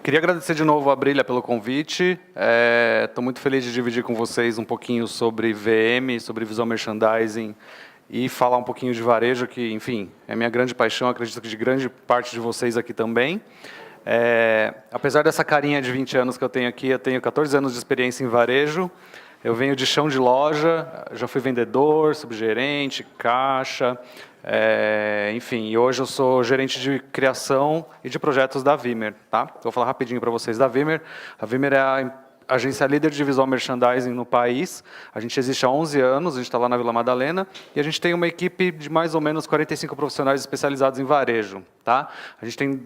Queria agradecer de novo a Brilha pelo convite. Estou muito feliz de dividir com vocês um pouquinho sobre VM, sobre visual merchandising e falar um pouquinho de varejo, que, enfim, é minha grande paixão, acredito que de grande parte de vocês aqui também. Apesar dessa carinha de 20 anos que eu tenho aqui, eu tenho 14 anos de experiência em varejo. Eu venho de chão de loja, já fui vendedor, subgerente, caixa, enfim, e hoje eu sou gerente de criação e de projetos da Vimer, tá? Vou falar rapidinho para vocês da Vimer. A Vimer é a agência líder de visual merchandising no país. A gente existe há 11 anos, a gente está lá na Vila Madalena, e a gente tem uma equipe de mais ou menos 45 profissionais especializados em varejo, tá? A gente tem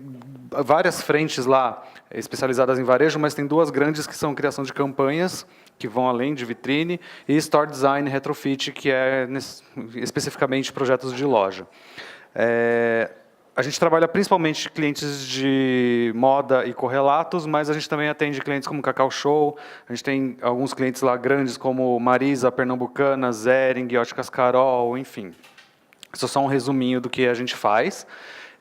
várias frentes lá especializadas em varejo, mas tem duas grandes que são criação de campanhas, que vão além de vitrine, e Store Design Retrofit, que é especificamente projetos de loja. A gente trabalha principalmente clientes de moda e correlatos, mas a gente também atende clientes como Cacau Show, a gente tem alguns clientes lá grandes como Marisa, Pernambucana, Zering, Óticas Carol, enfim. Isso é só um resuminho do que a gente faz.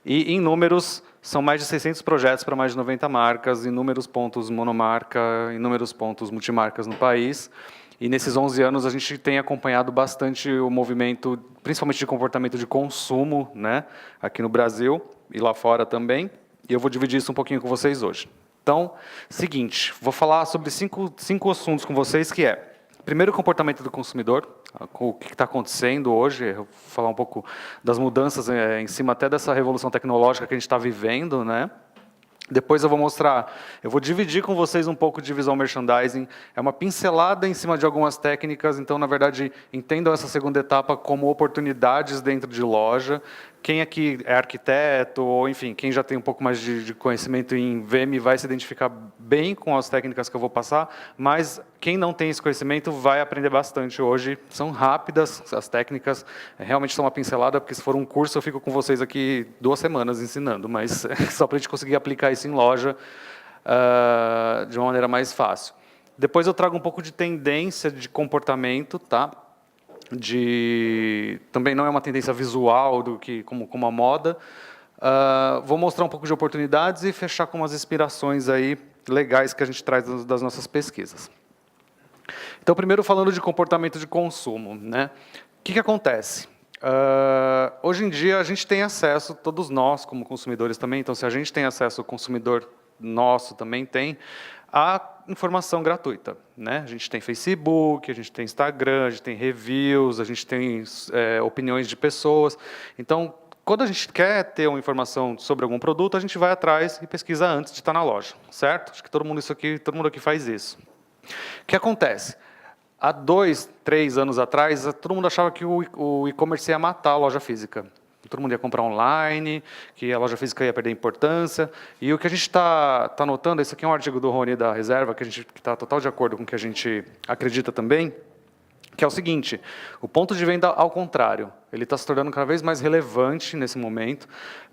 E em números, são mais de 600 projetos para mais de 90 marcas, inúmeros pontos monomarca, inúmeros pontos multimarcas no país. E nesses 11 anos a gente tem acompanhado bastante o movimento, principalmente de comportamento de consumo, né, aqui no Brasil e lá fora também. E eu vou dividir isso um pouquinho com vocês hoje. Então, seguinte, vou falar sobre cinco assuntos com vocês, que é, primeiro, o comportamento do consumidor, o que está acontecendo hoje, eu vou falar um pouco das mudanças em cima até dessa revolução tecnológica que a gente está vivendo, né? Depois eu vou dividir com vocês um pouco de visual merchandising, é uma pincelada em cima de algumas técnicas, então, na verdade, entendam essa segunda etapa como oportunidades dentro de loja. Quem aqui é arquiteto, ou enfim, quem já tem um pouco mais de conhecimento em VM vai se identificar bem com as técnicas que eu vou passar, mas quem não tem esse conhecimento vai aprender bastante hoje. São rápidas as técnicas, realmente são uma pincelada, porque se for um curso eu fico com vocês aqui 2 semanas ensinando, mas só para a gente conseguir aplicar isso em loja de uma maneira mais fácil. Depois eu trago um pouco de tendência de comportamento, tá? Também não é uma tendência visual do que como a moda. Vou mostrar um pouco de oportunidades e fechar com umas inspirações aí legais que a gente traz das nossas pesquisas. Então, primeiro falando de comportamento de consumo, né? O que acontece? Hoje em dia a gente tem acesso, todos nós como consumidores também, então se a gente tem acesso, o consumidor nosso também tem, a informação gratuita, né? A gente tem Facebook, a gente tem Instagram, a gente tem reviews, a gente tem opiniões de pessoas. Então, quando a gente quer ter uma informação sobre algum produto, a gente vai atrás e pesquisa antes de estar na loja, certo? Acho que todo mundo aqui faz isso. O que acontece? Há 2, 3 anos atrás, todo mundo achava que o e-commerce ia matar a loja física. Todo mundo ia comprar online, que a loja física ia perder importância. E o que a gente está notando, esse aqui é um artigo do Rony da Reserva, que está total de acordo com o que a gente acredita também, que é o seguinte: o ponto de venda, ao contrário, ele está se tornando cada vez mais relevante nesse momento,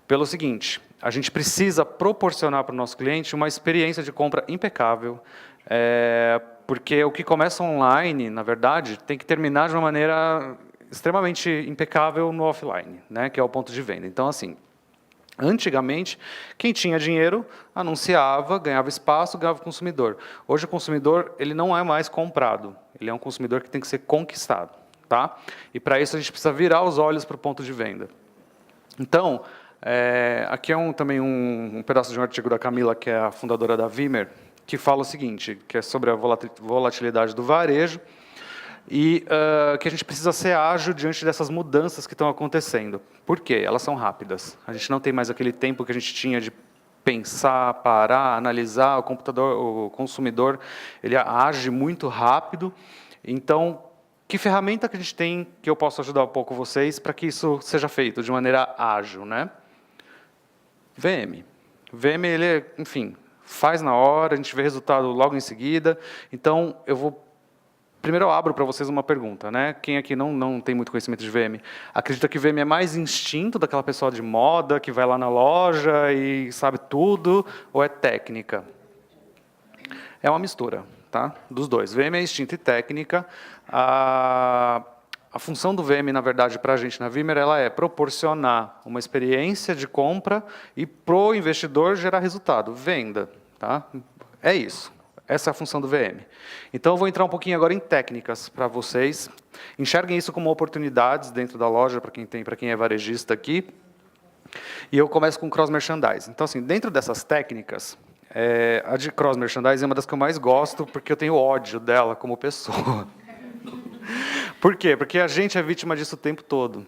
pelo seguinte: a gente precisa proporcionar para o nosso cliente uma experiência de compra impecável, porque o que começa online, na verdade, tem que terminar de uma maneira extremamente impecável no offline, né, que é o ponto de venda. Então, assim, antigamente, quem tinha dinheiro anunciava, ganhava espaço, ganhava consumidor. Hoje o consumidor ele não é mais comprado, ele é um consumidor que tem que ser conquistado, tá? E para isso a gente precisa virar os olhos para o ponto de venda. Então, aqui é também um pedaço de um artigo da Camila, que é a fundadora da Vimer, que fala o seguinte, que é sobre a volatilidade do varejo, e que a gente precisa ser ágil diante dessas mudanças que estão acontecendo. Por quê? Elas são rápidas. A gente não tem mais aquele tempo que a gente tinha de pensar, parar, analisar. O consumidor, ele age muito rápido. Então, que ferramenta que a gente tem que eu posso ajudar um pouco vocês para que isso seja feito de maneira ágil, né? VM. VM, ele, enfim, faz na hora, a gente vê resultado logo em seguida. Então, primeiro eu abro para vocês uma pergunta, né? Quem aqui não tem muito conhecimento de VM? Acredita que VM é mais instinto daquela pessoa de moda que vai lá na loja e sabe tudo, ou é técnica? É uma mistura, tá? Dos dois. VM é instinto e técnica. A função do VM, na verdade, para a gente na Vimer, ela é proporcionar uma experiência de compra e, para o investidor, gerar resultado, venda. Tá? É isso. Essa é a função do VM. Então, eu vou entrar um pouquinho agora em técnicas para vocês. Enxerguem isso como oportunidades dentro da loja, para quem é varejista aqui. E eu começo com cross-merchandising. Então, assim, dentro dessas técnicas, a de cross-merchandising é uma das que eu mais gosto, porque eu tenho ódio dela como pessoa. Por quê? Porque a gente é vítima disso o tempo todo.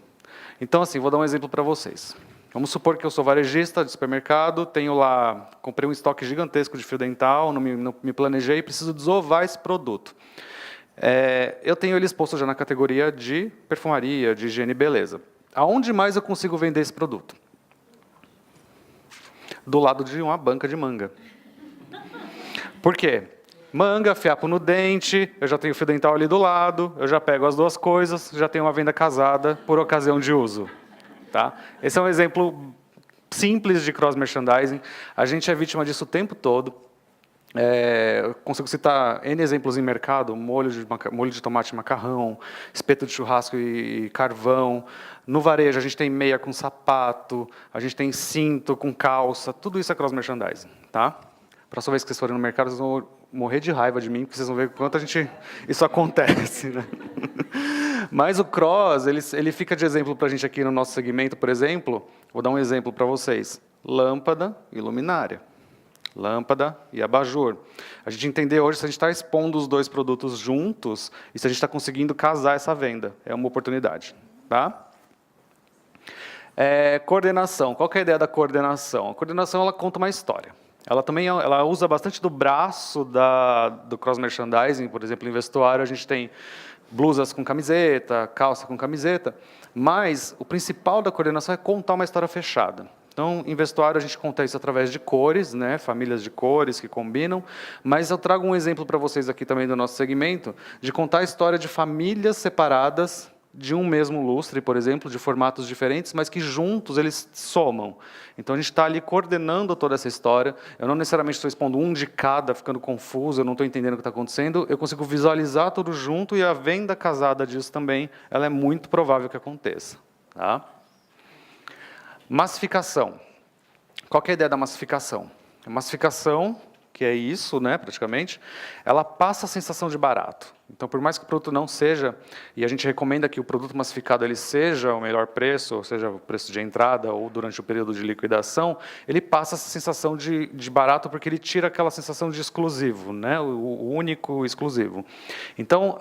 Então, assim, vou dar um exemplo para vocês. Vamos supor que eu sou varejista de supermercado, tenho lá, comprei um estoque gigantesco de fio dental, não me planejei, preciso desovar esse produto. Eu tenho ele exposto já na categoria de perfumaria, de higiene e beleza. Aonde mais eu consigo vender esse produto? Do lado de uma banca de manga. Por quê? Manga, fiapo no dente, eu já tenho fio dental ali do lado, eu já pego as duas coisas, já tenho uma venda casada por ocasião de uso. Tá? Esse é um exemplo simples de cross-merchandising. A gente é vítima disso o tempo todo. Eu consigo citar N exemplos em mercado, molho de tomate e macarrão, espeto de churrasco e carvão. No varejo, a gente tem meia com sapato, a gente tem cinto com calça, tudo isso é cross-merchandising. Tá? Próxima vez que vocês forem no mercado, vocês vão morrer de raiva de mim, porque vocês vão ver quanto isso acontece. Né? Mas o cross, ele fica de exemplo para a gente aqui no nosso segmento, por exemplo. Vou dar um exemplo para vocês. Lâmpada e luminária. Lâmpada e abajur. A gente entender hoje se a gente está expondo os dois produtos juntos e se a gente está conseguindo casar essa venda. É uma oportunidade. Tá? Coordenação. Qual que é a ideia da coordenação? A coordenação ela conta uma história. Ela usa bastante do braço do cross-merchandising. Por exemplo, em vestuário, a gente tem blusas com camiseta, calça com camiseta, mas o principal da coordenação é contar uma história fechada. Então, em vestuário, a gente conta isso através de cores, né, famílias de cores que combinam, mas eu trago um exemplo para vocês aqui também do nosso segmento, de contar a história de famílias separadas de um mesmo lustre, por exemplo, de formatos diferentes, mas que juntos eles somam. Então, a gente está ali coordenando toda essa história. Eu não necessariamente estou expondo um de cada, ficando confuso, eu não estou entendendo o que está acontecendo. Eu consigo visualizar tudo junto e a venda casada disso também, ela é muito provável que aconteça. Tá? Massificação. Qual que é a ideia da massificação? A massificação, que é isso, né, praticamente, ela passa a sensação de barato. Então, por mais que o produto não seja, e a gente recomenda que o produto massificado ele seja o melhor preço, ou seja, o preço de entrada ou durante o período de liquidação, ele passa essa sensação de barato porque ele tira aquela sensação de exclusivo, né, o único exclusivo. Então,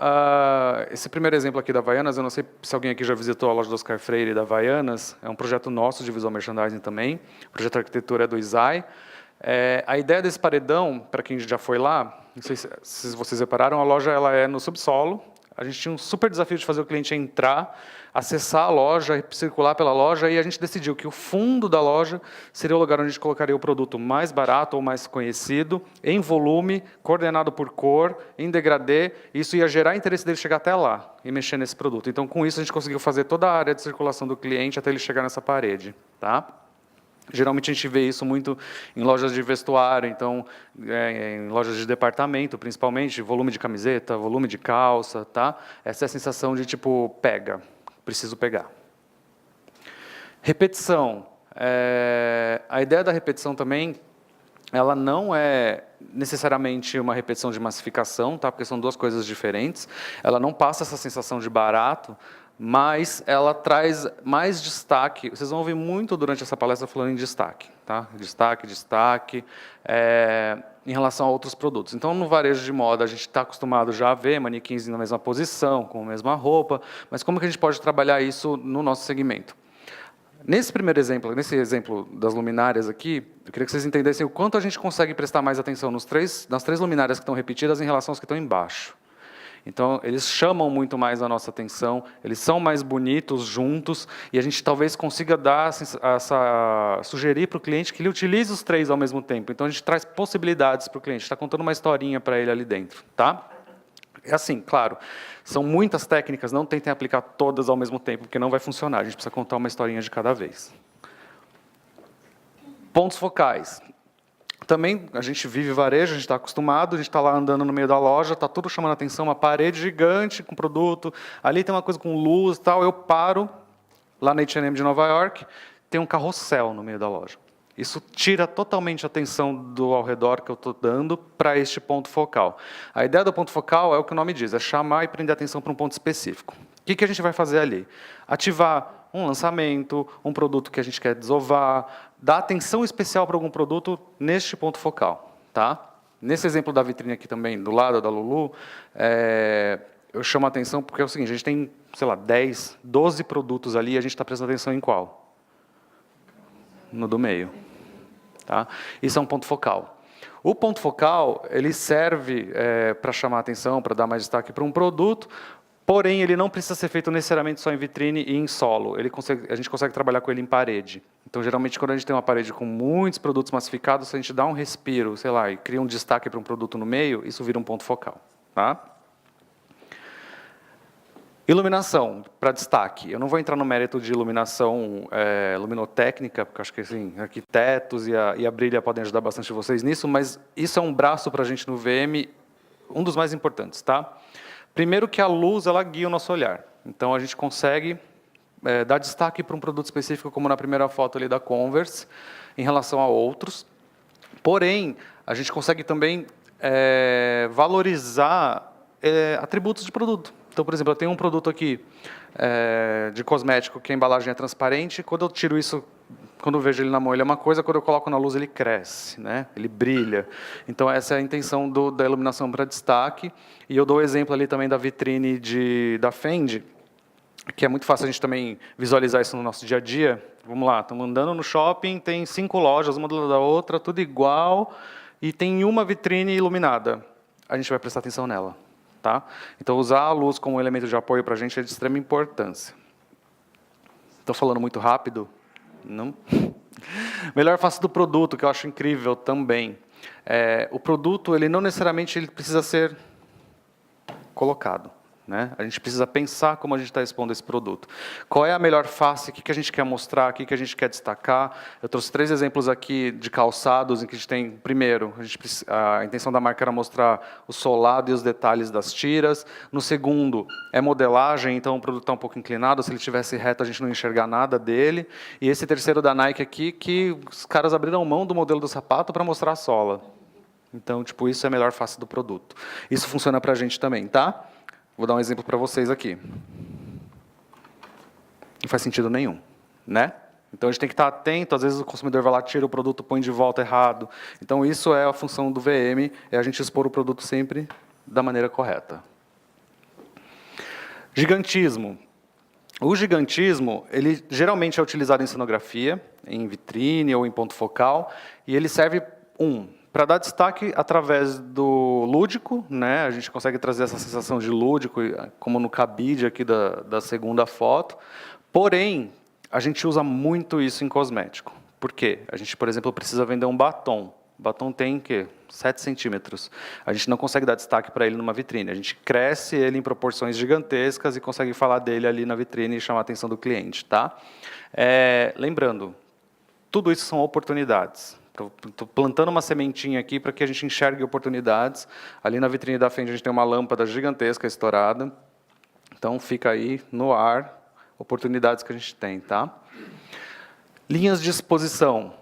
esse primeiro exemplo aqui da Havaianas, eu não sei se alguém aqui já visitou a loja do Oscar Freire da Havaianas, é um projeto nosso de visual merchandising também, o projeto de arquitetura é do ISAI. A ideia desse paredão, para quem já foi lá, não sei se vocês repararam, a loja ela é no subsolo. A gente tinha um super desafio de fazer o cliente entrar, acessar a loja, circular pela loja, e a gente decidiu que o fundo da loja seria o lugar onde a gente colocaria o produto mais barato ou mais conhecido, em volume, coordenado por cor, em degradê. Isso ia gerar interesse dele chegar até lá e mexer nesse produto. Então, com isso, a gente conseguiu fazer toda a área de circulação do cliente até ele chegar nessa parede. Tá? Geralmente a gente vê isso muito em lojas de vestuário, então em lojas de departamento, principalmente, volume de camiseta, volume de calça, tá? Essa é a sensação de tipo, pega, preciso pegar. Repetição. A ideia da repetição também, ela não é necessariamente uma repetição de massificação, tá? Porque são duas coisas diferentes. Ela não passa essa sensação de barato, mas ela traz mais destaque. Vocês vão ouvir muito durante essa palestra falando em destaque, tá? Destaque, em relação a outros produtos. Então, no varejo de moda, a gente está acostumado já a ver manequins na mesma posição, com a mesma roupa, mas como que a gente pode trabalhar isso no nosso segmento? Nesse exemplo das luminárias aqui, eu queria que vocês entendessem o quanto a gente consegue prestar mais atenção nas três luminárias que estão repetidas em relação às que estão embaixo. Então, eles chamam muito mais a nossa atenção, eles são mais bonitos juntos, e a gente talvez consiga sugerir para o cliente que ele utilize os três ao mesmo tempo. Então, a gente traz possibilidades para o cliente, está contando uma historinha para ele ali dentro. Tá? É assim, claro, são muitas técnicas, não tentem aplicar todas ao mesmo tempo, porque não vai funcionar, a gente precisa contar uma historinha de cada vez. Pontos focais. Também a gente vive varejo, a gente está acostumado, a gente está lá andando no meio da loja, está tudo chamando a atenção, uma parede gigante com produto, ali tem uma coisa com luz e tal, eu paro, lá na H&M de Nova York, tem um carrossel no meio da loja. Isso tira totalmente a atenção do ao redor que eu estou dando para este ponto focal. A ideia do ponto focal é o que o nome diz, é chamar e prender a atenção para um ponto específico. O que a gente vai fazer ali? Ativar um lançamento, um produto que a gente quer desovar, dar atenção especial para algum produto neste ponto focal. Tá? Nesse exemplo da vitrine aqui também, do lado da Lulu, eu chamo a atenção porque é o seguinte, a gente tem, sei lá, 10, 12 produtos ali, e a gente está prestando atenção em qual? No do meio. Tá? Isso é um ponto focal. O ponto focal, ele serve para chamar a atenção, para dar mais destaque para um produto, porém, ele não precisa ser feito necessariamente só em vitrine e em solo. A gente consegue trabalhar com ele em parede. Então, geralmente, quando a gente tem uma parede com muitos produtos massificados, se a gente dá um respiro, sei lá, e cria um destaque para um produto no meio, isso vira um ponto focal. Tá? Iluminação, para destaque. Eu não vou entrar no mérito de iluminação luminotécnica, porque acho que assim, arquitetos e a Brilha podem ajudar bastante vocês nisso, mas isso é um braço para a gente no VM, um dos mais importantes. Tá? Primeiro que a luz ela guia o nosso olhar. Então, a gente consegue dar destaque para um produto específico, como na primeira foto ali da Converse, em relação a outros. Porém, a gente consegue também valorizar atributos de produto. Então, por exemplo, eu tenho um produto aqui de cosmético que a embalagem é transparente. Quando eu tiro isso, quando eu vejo ele na mão, ele é uma coisa. Quando eu coloco na luz, ele cresce, né? Ele brilha. Então, essa é a intenção da iluminação para destaque. E eu dou o exemplo ali também da vitrine da Fendi, que é muito fácil a gente também visualizar isso no nosso dia a dia. Vamos lá, estamos andando no shopping, tem 5 lojas, uma do lado da outra, tudo igual, e tem uma vitrine iluminada. A gente vai prestar atenção nela. Tá? Então, usar a luz como elemento de apoio para a gente é de extrema importância. Estou falando muito rápido? Não? Melhor face do produto, que eu acho incrível também. O produto, ele não necessariamente ele precisa ser colocado. Né? A gente precisa pensar como a gente está expondo esse produto. Qual é a melhor face, o que a gente quer mostrar, o que a gente quer destacar. Eu trouxe 3 exemplos aqui de calçados, em que a gente tem, primeiro, a intenção da marca era mostrar o solado e os detalhes das tiras. No segundo, é modelagem, então o produto está um pouco inclinado, se ele estivesse reto a gente não enxergar nada dele. E esse terceiro da Nike aqui, que os caras abriram mão do modelo do sapato para mostrar a sola. Então, tipo, isso é a melhor face do produto. Isso funciona para a gente também, tá? Vou dar um exemplo para vocês aqui. Não faz sentido nenhum, né? Então, a gente tem que estar atento. Às vezes, o consumidor vai lá, tira o produto, põe de volta errado. Então, isso é a função do VM, é a gente expor o produto sempre da maneira correta. Gigantismo. O gigantismo, ele geralmente é utilizado em cenografia, em vitrine ou em ponto focal, e ele serve, para dar destaque através do lúdico, né? A gente consegue trazer essa sensação de lúdico, como no cabide aqui da segunda foto. Porém, a gente usa muito isso em cosmético. Por quê? A gente, por exemplo, precisa vender um batom. O batom tem, 7 centímetros. A gente não consegue dar destaque para ele numa vitrine. A gente cresce ele em proporções gigantescas e consegue falar dele ali na vitrine e chamar a atenção do cliente. Tá? Lembrando, tudo isso são oportunidades. Estou plantando uma sementinha aqui para que a gente enxergue oportunidades. Ali na vitrine da Fendi a gente tem uma lâmpada gigantesca estourada. Então, fica aí no ar oportunidades que a gente tem. Tá? Linhas de exposição.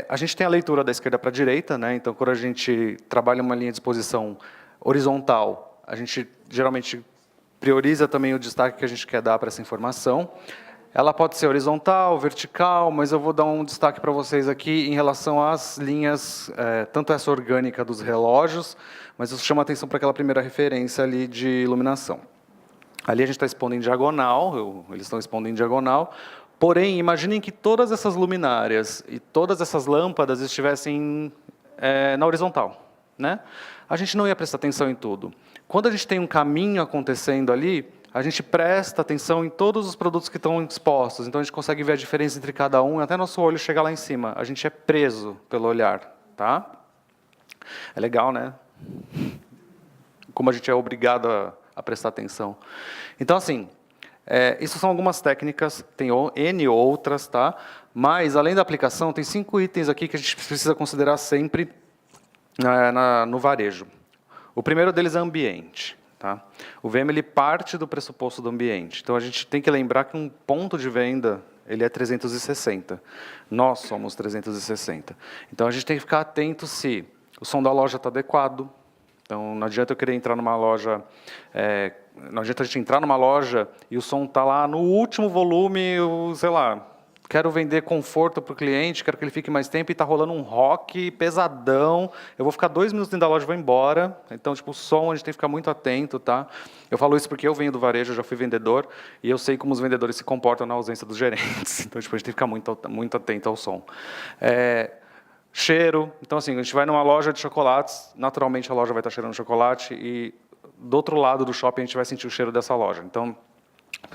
A gente tem a leitura da esquerda para a direita. Né? Então, quando a gente trabalha uma linha de exposição horizontal, a gente geralmente prioriza também o destaque que a gente quer dar para essa informação. Ela pode ser horizontal, vertical, mas eu vou dar um destaque para vocês aqui em relação às linhas, tanto essa orgânica dos relógios, mas eu chamo a atenção para aquela primeira referência ali de iluminação. Ali a gente está expondo em diagonal, eles estão expondo em diagonal, porém, imaginem que todas essas luminárias e todas essas lâmpadas estivessem na horizontal. Né? A gente não ia prestar atenção em tudo. Quando a gente tem um caminho acontecendo ali, a gente presta atenção em todos os produtos que estão expostos. Então, a gente consegue ver a diferença entre cada um, até nosso olho chegar lá em cima. A gente é preso pelo olhar. Tá? É legal, né? Como a gente é obrigado a prestar atenção. Então, assim, isso são algumas técnicas, tem N outras, tá? Mas, além da aplicação, tem 5 itens aqui que a gente precisa considerar sempre no varejo. O primeiro deles é ambiente. Tá? O VM ele parte do pressuposto do ambiente. Então, a gente tem que lembrar que um ponto de venda ele é 360. Nós somos 360. Então, a gente tem que ficar atento se o som da loja está adequado. Então, não adianta eu querer entrar numa loja... não adianta a gente entrar numa loja e o som está lá no último volume, sei lá, quero vender conforto para o cliente, quero que ele fique mais tempo e está rolando um rock pesadão, eu vou ficar 2 minutos dentro da loja e vou embora. Então, tipo, o som a gente tem que ficar muito atento, tá? Eu falo isso porque eu venho do varejo, eu já fui vendedor, e eu sei como os vendedores se comportam na ausência dos gerentes. Então, tipo, a gente tem que ficar muito atento ao som. Cheiro. Então, assim, a gente vai numa loja de chocolates, naturalmente a loja vai estar cheirando chocolate, e do outro lado do shopping a gente vai sentir o cheiro dessa loja. Então,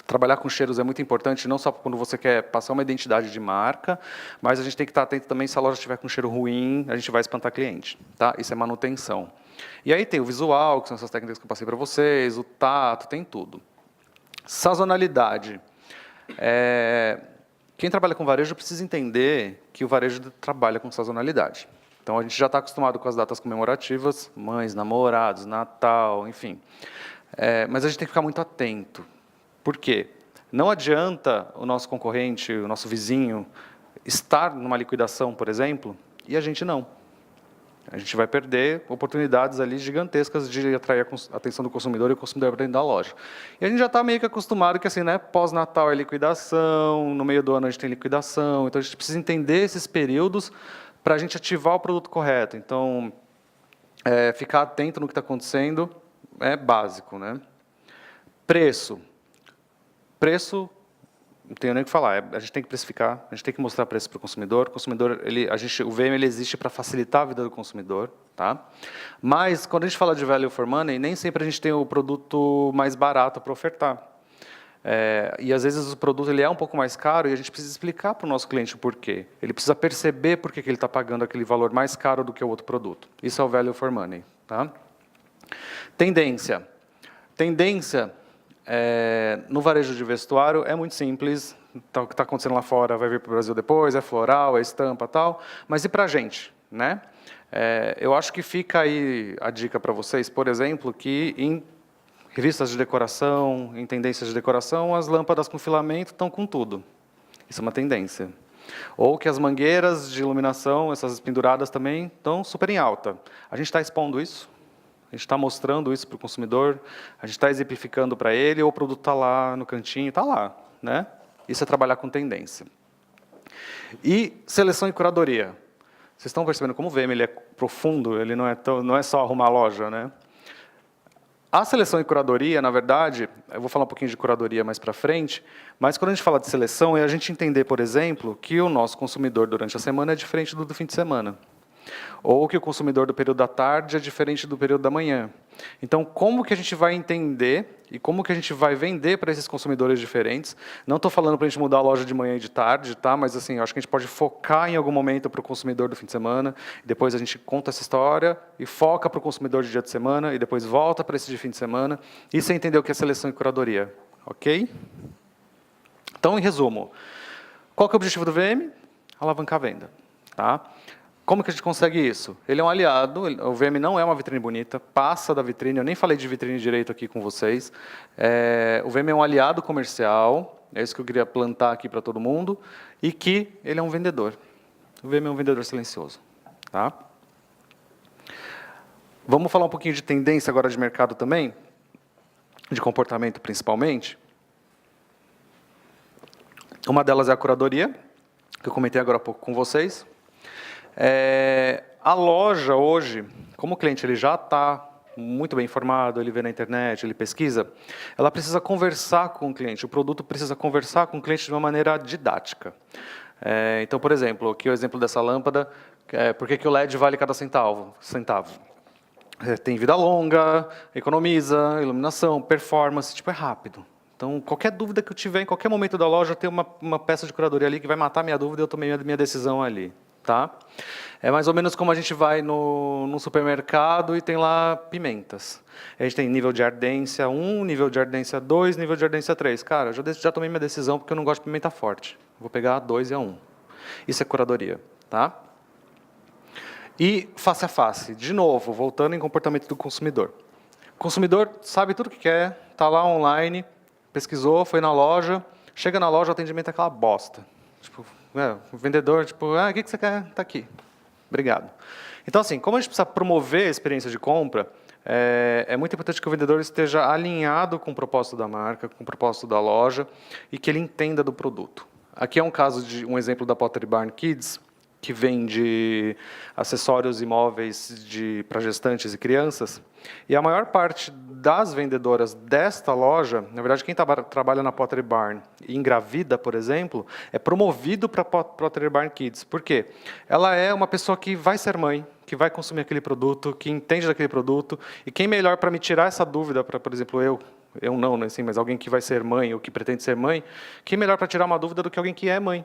trabalhar com cheiros é muito importante, não só quando você quer passar uma identidade de marca, mas a gente tem que estar atento também, se a loja estiver com cheiro ruim, a gente vai espantar cliente. Tá? Isso é manutenção. E aí tem o visual, que são essas técnicas que eu passei para vocês, o tato, tem tudo. Sazonalidade. Quem trabalha com varejo precisa entender que o varejo trabalha com sazonalidade. Então, a gente já está acostumado com as datas comemorativas, mães, namorados, Natal, enfim. Mas a gente tem que ficar muito atento. Por quê? Não adianta o nosso concorrente, o nosso vizinho, estar numa liquidação, por exemplo, e a gente não. A gente vai perder oportunidades ali gigantescas de atrair a atenção do consumidor e o consumidor para dentro da loja. E a gente já está meio que acostumado que, assim, né, pós-Natal é liquidação, no meio do ano a gente tem liquidação, então a gente precisa entender esses períodos para a gente ativar o produto correto. Então, ficar atento no que está acontecendo é básico, né? Preço. Preço, não tenho nem o que falar, a gente tem que precificar, a gente tem que mostrar preço para o consumidor. O VM ele existe para facilitar a vida do consumidor, tá? Mas, quando a gente fala de value for money, nem sempre a gente tem o produto mais barato para ofertar. E, às vezes, o produto ele é um pouco mais caro e a gente precisa explicar para o nosso cliente o porquê. Ele precisa perceber por que ele está pagando aquele valor mais caro do que o outro produto. Isso é o value for money. Tá? Tendência. Tendência, no varejo de vestuário, é muito simples. Então, o que está acontecendo lá fora vai vir para o Brasil depois, é floral, é estampa e tal. Mas e para a gente? Né? Eu acho que fica aí a dica para vocês, por exemplo, que em revistas de decoração, em tendências de decoração, as lâmpadas com filamento estão com tudo. Isso é uma tendência. Ou que as mangueiras de iluminação, essas penduradas também, estão super em alta. A gente está expondo isso, a gente está mostrando isso para o consumidor, a gente está exemplificando para ele, ou o produto está lá no cantinho, está lá. Né? Isso é trabalhar com tendência. E seleção e curadoria. Vocês estão percebendo como o VM ele é profundo, ele não é só arrumar a loja, né? A seleção e curadoria, na verdade, eu vou falar um pouquinho de curadoria mais para frente, mas quando a gente fala de seleção, é a gente entender, por exemplo, que o nosso consumidor durante a semana é diferente do fim de semana. Ou que o consumidor do período da tarde é diferente do período da manhã. Então, como que a gente vai entender e como que a gente vai vender para esses consumidores diferentes? Não estou falando para a gente mudar a loja de manhã e de tarde, tá? Mas assim, eu acho que a gente pode focar em algum momento para o consumidor do fim de semana, depois a gente conta essa história e foca para o consumidor de dia de semana, e depois volta para esse de fim de semana. Isso é entender o que é seleção e curadoria. Ok? Então, em resumo, qual que é o objetivo do VM? Alavancar a venda. Tá? Como que a gente consegue isso? Ele é um aliado, o VM não é uma vitrine bonita, passa da vitrine, eu nem falei de vitrine direito aqui com vocês. O VM é um aliado comercial, é isso que eu queria plantar aqui para todo mundo, e que ele é um vendedor. O VM é um vendedor silencioso. Tá? Vamos falar um pouquinho de tendência agora de mercado também, de comportamento principalmente. Uma delas é a curadoria, que eu comentei agora há pouco com vocês. A loja hoje, como o cliente ele já está muito bem informado, ele vê na internet, ele pesquisa, ela precisa conversar com o cliente, o produto precisa conversar com o cliente de uma maneira didática. Então, por exemplo, aqui o exemplo dessa lâmpada, por que o LED vale cada centavo? Tem vida longa, economiza, iluminação, performance, tipo, é rápido. Então, qualquer dúvida que eu tiver, em qualquer momento da loja, tem uma peça de curadoria ali que vai matar minha dúvida e eu tomei minha decisão ali. Tá? É mais ou menos como a gente vai no supermercado e tem lá pimentas. A gente tem nível de ardência 1, nível de ardência 2, nível de ardência 3. Cara, eu já tomei minha decisão porque eu não gosto de pimenta forte. Vou pegar a 2 e a 1. Isso é curadoria. Tá? E face a face. De novo, voltando em comportamento do consumidor. O consumidor sabe tudo o que quer, está lá online, pesquisou, foi na loja, Chega na loja, o atendimento é aquela bosta. Tipo, o vendedor, tipo, o que você quer? Está aqui. Obrigado. Então, assim, como a gente precisa promover a experiência de compra, é muito importante que o vendedor esteja alinhado com o propósito da marca, com o propósito da loja, e que ele entenda do produto. Aqui é um exemplo da Pottery Barn Kids, que vende acessórios e móveis para gestantes e crianças. E a maior parte das vendedoras desta loja, na verdade, quem trabalha na Pottery Barn e engravida, por exemplo, é promovido para a Pottery Barn Kids. Por quê? Ela é uma pessoa que vai ser mãe, que vai consumir aquele produto, que entende daquele produto, e quem melhor para me tirar essa dúvida, para, por exemplo, eu não, né, assim, mas alguém que vai ser mãe ou que pretende ser mãe, quem melhor para tirar uma dúvida do que alguém que é mãe?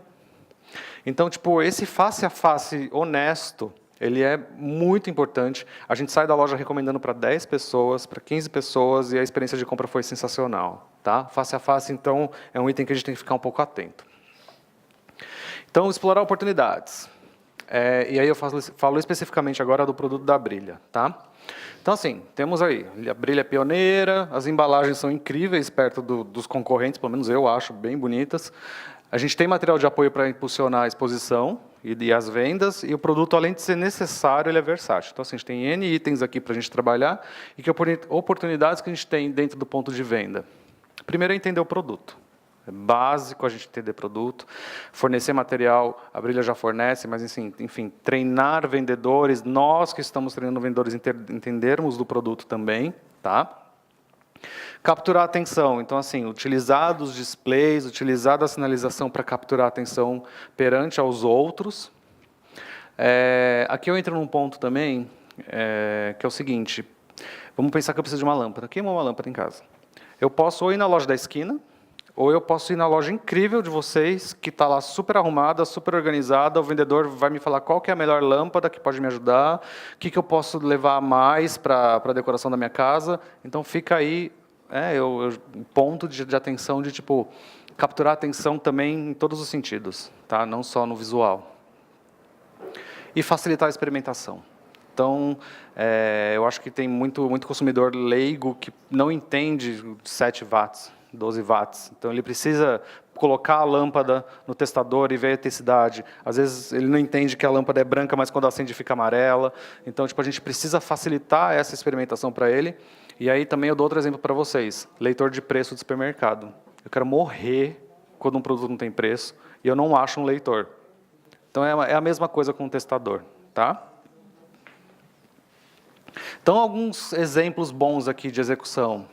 Então, tipo, esse face a face honesto, ele é muito importante. A gente sai da loja recomendando para 10 pessoas, para 15 pessoas, e a experiência de compra foi sensacional. Tá? Face a face, então, é um item que a gente tem que ficar um pouco atento. Então, explorar oportunidades. E aí eu falo especificamente agora do produto da Brilha. Tá? Então, assim, temos aí, a Brilha é pioneira, as embalagens são incríveis perto dos concorrentes, pelo menos eu acho bem bonitas. A gente tem material de apoio para impulsionar a exposição e as vendas, e o produto, além de ser necessário, ele é versátil. Então, assim, a gente tem N itens aqui para a gente trabalhar, e que oportunidades que a gente tem dentro do ponto de venda. Primeiro é entender o produto. É básico a gente entender produto, fornecer material, a Brilha já fornece, mas, enfim, treinar vendedores, nós que estamos treinando vendedores, entendermos do produto também, tá? Capturar a atenção. Então, assim, utilizar os displays, utilizar a sinalização para capturar a atenção perante aos outros. Aqui eu entro num ponto também, que é o seguinte, vamos pensar que eu preciso de uma lâmpada. Queima uma lâmpada em casa. Eu posso ou ir na loja da esquina, ou eu posso ir na loja incrível de vocês, que está lá super arrumada, super organizada, o vendedor vai me falar qual que é a melhor lâmpada que pode me ajudar, o que eu posso levar mais para a decoração da minha casa. Então, fica aí um ponto de atenção de, tipo, capturar a atenção também em todos os sentidos, tá? Não só no visual. E facilitar a experimentação. Então, eu acho que tem muito consumidor leigo que não entende 7 watts, 12 watts. Então, ele precisa colocar a lâmpada no testador e ver a intensidade. Às vezes, ele não entende que a lâmpada é branca, mas quando acende fica amarela. Então, tipo, a gente precisa facilitar essa experimentação para ele. E aí, também, eu dou outro exemplo para vocês. Leitor de preço de supermercado. Eu quero morrer quando um produto não tem preço e eu não acho um leitor. Então, é a mesma coisa com o testador. Tá? Então, alguns exemplos bons aqui de execução.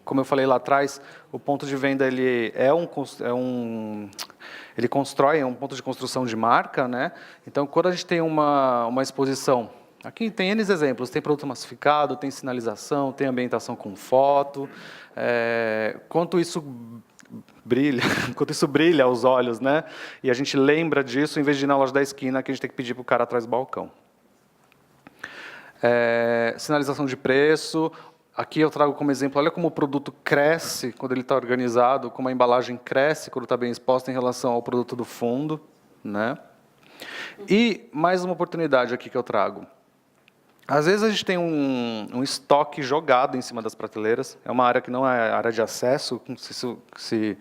Como eu falei lá atrás, o ponto de venda ele ele constrói um ponto de construção de marca, né? Então, quando a gente tem uma exposição, aqui tem N exemplos, tem produto massificado, tem sinalização, tem ambientação com foto, quanto isso brilha aos olhos, né? E a gente lembra disso, em vez de ir na loja da esquina, que a gente tem que pedir para o cara atrás do balcão. Sinalização de preço. Aqui eu trago como exemplo, olha como o produto cresce quando ele está organizado, como a embalagem cresce quando está bem exposta em relação ao produto do fundo, né? E mais uma oportunidade aqui que eu trago. Às vezes a gente tem um estoque jogado em cima das prateleiras, é uma área que não é área de acesso, não sei se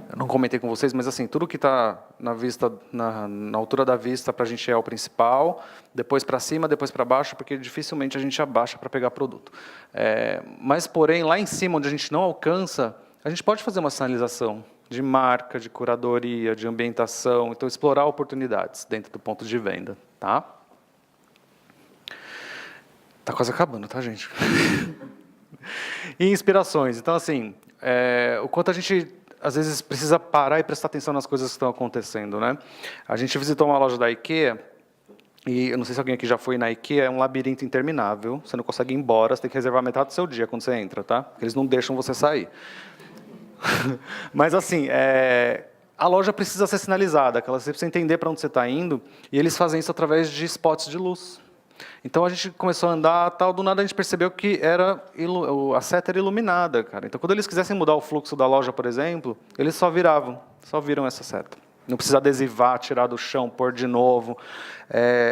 eu não comentei com vocês, mas assim, tudo que está na vista, na altura da vista para a gente é o principal, depois para cima, depois para baixo, porque dificilmente a gente abaixa para pegar produto. Mas, porém, lá em cima, onde a gente não alcança, a gente pode fazer uma sinalização de marca, de curadoria, de ambientação, então explorar oportunidades dentro do ponto de venda, tá? Está quase acabando, tá, gente? E inspirações. Então, assim, o quanto a gente, às vezes, precisa parar e prestar atenção nas coisas que estão acontecendo, né? A gente visitou uma loja da IKEA, e eu não sei se alguém aqui já foi na IKEA, é um labirinto interminável, você não consegue ir embora, você tem que reservar metade do seu dia quando você entra, tá? Porque eles não deixam você sair. Mas, assim, a loja precisa ser sinalizada, você precisa entender para onde você está indo, e eles fazem isso através de spots de luz. Então, a gente começou a andar, do nada a gente percebeu que a seta era iluminada, cara. Então, quando eles quisessem mudar o fluxo da loja, por exemplo, eles só viram essa seta. Não precisa adesivar, tirar do chão, pôr de novo.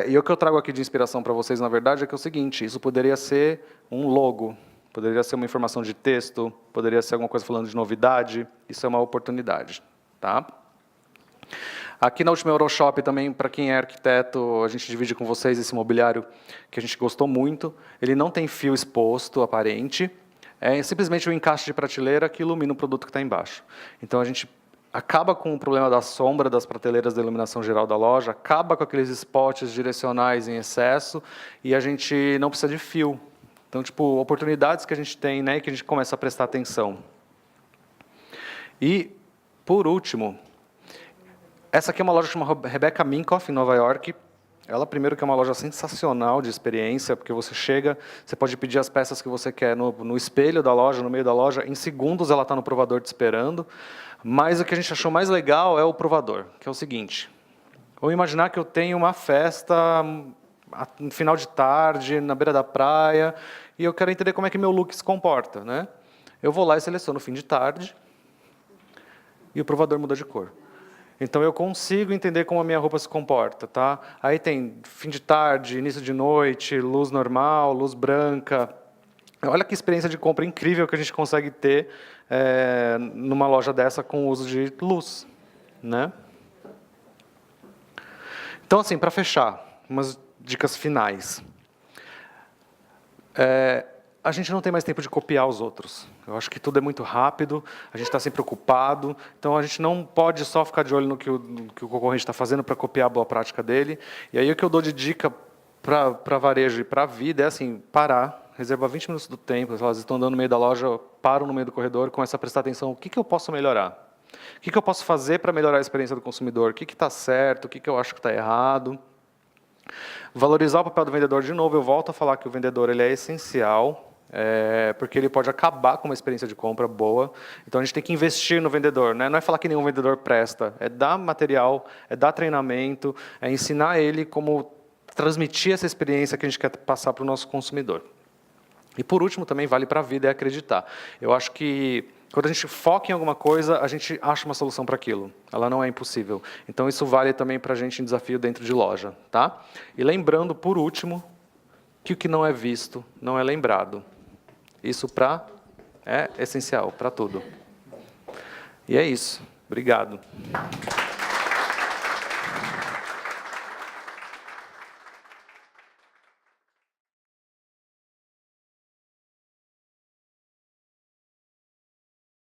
E o que eu trago aqui de inspiração para vocês, na verdade, é que é o seguinte, isso poderia ser um logo poderia ser uma informação de texto, poderia ser alguma coisa falando de novidade, isso é uma oportunidade. Tá? Aqui na última Euroshop também, para quem é arquiteto, a gente divide com vocês esse mobiliário que a gente gostou muito. Ele não tem fio exposto, aparente, é simplesmente um encaixe de prateleira que ilumina o produto que está embaixo. Então a gente acaba com o problema da sombra das prateleiras da iluminação geral da loja, acaba com aqueles spots direcionais em excesso e a gente não precisa de fio. Então, tipo, oportunidades que a gente tem, né, e que a gente começa a prestar atenção. E, por último, essa aqui é uma loja que chama Rebecca Minkoff, em Nova York. Ela, primeiro, que é uma loja sensacional de experiência, porque você chega, você pode pedir as peças que você quer no espelho da loja, no meio da loja, em segundos ela está no provador te esperando. Mas o que a gente achou mais legal é o provador, que é o seguinte. Vamos imaginar que eu tenho uma festa no final de tarde, na beira da praia, e eu quero entender como é que meu look se comporta, né? Eu vou lá e seleciono fim de tarde, e o provador muda de cor. Então, eu consigo entender como a minha roupa se comporta. Tá? Aí tem fim de tarde, início de noite, luz normal, luz branca. Olha que experiência de compra incrível que a gente consegue ter numa loja dessa com o uso de luz. Né? Então, assim, para fechar, umas dicas finais. A gente não tem mais tempo de copiar os outros. Eu acho que tudo é muito rápido, a gente está sempre ocupado, então a gente não pode só ficar de olho no que o concorrente está fazendo para copiar a boa prática dele. E aí o que eu dou de dica para varejo e para a vida é assim, parar, reservar 20 minutos do tempo, elas estão andando no meio da loja, eu paro no meio do corredor, começo a prestar atenção, o que eu posso melhorar? O que eu posso fazer para melhorar a experiência do consumidor? O que está certo, o que eu acho que está errado? Valorizar o papel do vendedor de novo, eu volto a falar que o vendedor ele é essencial, porque ele pode acabar com uma experiência de compra boa. Então, a gente tem que investir no vendedor. Né? Não é falar que nenhum vendedor presta, é dar material, é dar treinamento, é ensinar ele como transmitir essa experiência que a gente quer passar para o nosso consumidor. E, por último, também vale para a vida é acreditar. Eu acho que, quando a gente foca em alguma coisa, a gente acha uma solução para aquilo. Ela não é impossível. Então, isso vale também para a gente em desafio dentro de loja. Tá? E lembrando, por último, que o que não é visto não é lembrado. Isso é essencial para tudo. E é isso. Obrigado.